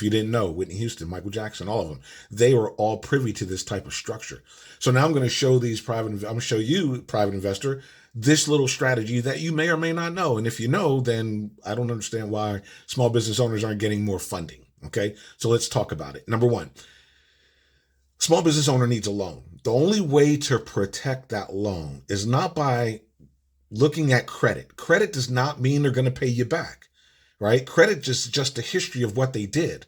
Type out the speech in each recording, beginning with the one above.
If you didn't know, Whitney Houston, Michael Jackson, all of them, they were all privy to this type of structure. So now I'm going to show I'm going to show you, private investor, this little strategy that you may or may not know. And if you know, then I don't understand why small business owners aren't getting more funding. Okay. So let's talk about it. Number one, small business owner needs a loan. The only way to protect that loan is not by looking at credit. Credit does not mean they're going to pay you back, right? Credit is just a history of what they did.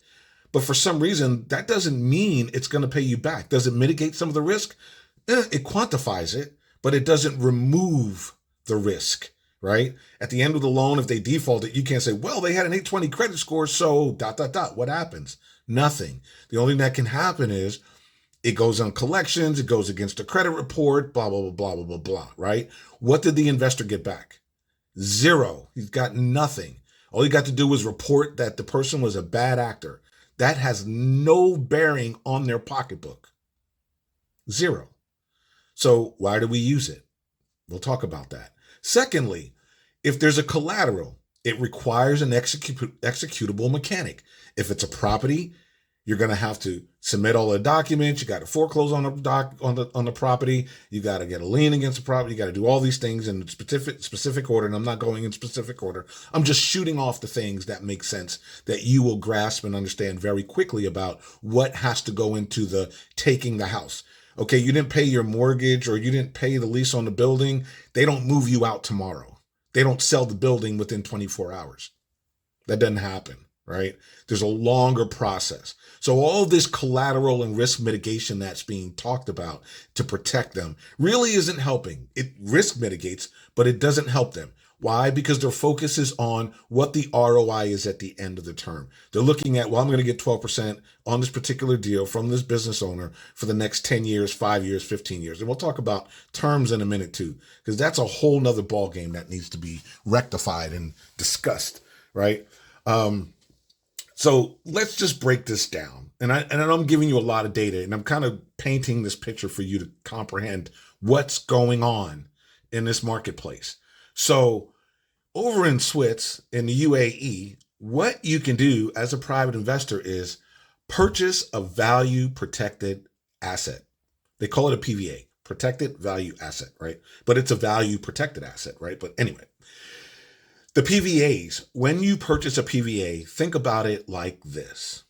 But for some reason, that doesn't mean it's going to pay you back. Does it mitigate some of the risk? It quantifies it, but it doesn't remove the risk, right? At the end of the loan, if they defaulted, you can't say, well, they had an 820 credit score, so ... What happens? Nothing. The only thing that can happen is it goes on collections, it goes against a credit report, blah, blah, blah, blah, blah, blah, blah, right? What did the investor get back? Zero. He's got nothing. All he got to do was report that the person was a bad actor. That has no bearing on their pocketbook. Zero. So why do we use it? We'll talk about that. Secondly, if there's a collateral, it requires an executable mechanic. If it's a property, you're going to have to submit all the documents. You got to foreclose on the property. You got to get a lien against the property. You got to do all these things in specific order. And I'm not going in specific order. I'm just shooting off the things that make sense that you will grasp and understand very quickly about what has to go into the taking the house. Okay, you didn't pay your mortgage or you didn't pay the lease on the building. They don't move you out tomorrow. They don't sell the building within 24 hours. That doesn't happen, right? There's a longer process. So all this collateral and risk mitigation that's being talked about to protect them really isn't helping. It risk mitigates, but it doesn't help them. Why? Because their focus is on what the ROI is at the end of the term. They're looking at, well, I'm going to get 12% on this particular deal from this business owner for the next 10 years, 5 years, 15 years. And we'll talk about terms in a minute too, because that's a whole nother ballgame that needs to be rectified and discussed, right? So let's just break this down. And I'm giving you a lot of data and I'm kind of painting this picture for you to comprehend what's going on in this marketplace. So over in Swiss, in the UAE, what you can do as a private investor is purchase a value protected asset. They call it a PVA, protected value asset, right? But it's a value protected asset, right? But anyway, the PVAs, when you purchase a PVA, think about it like this.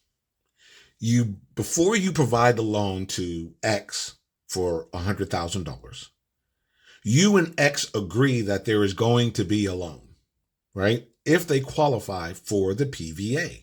Before you provide the loan to X for $100,000, you and X agree that there is going to be a loan, right? If they qualify for the PVA.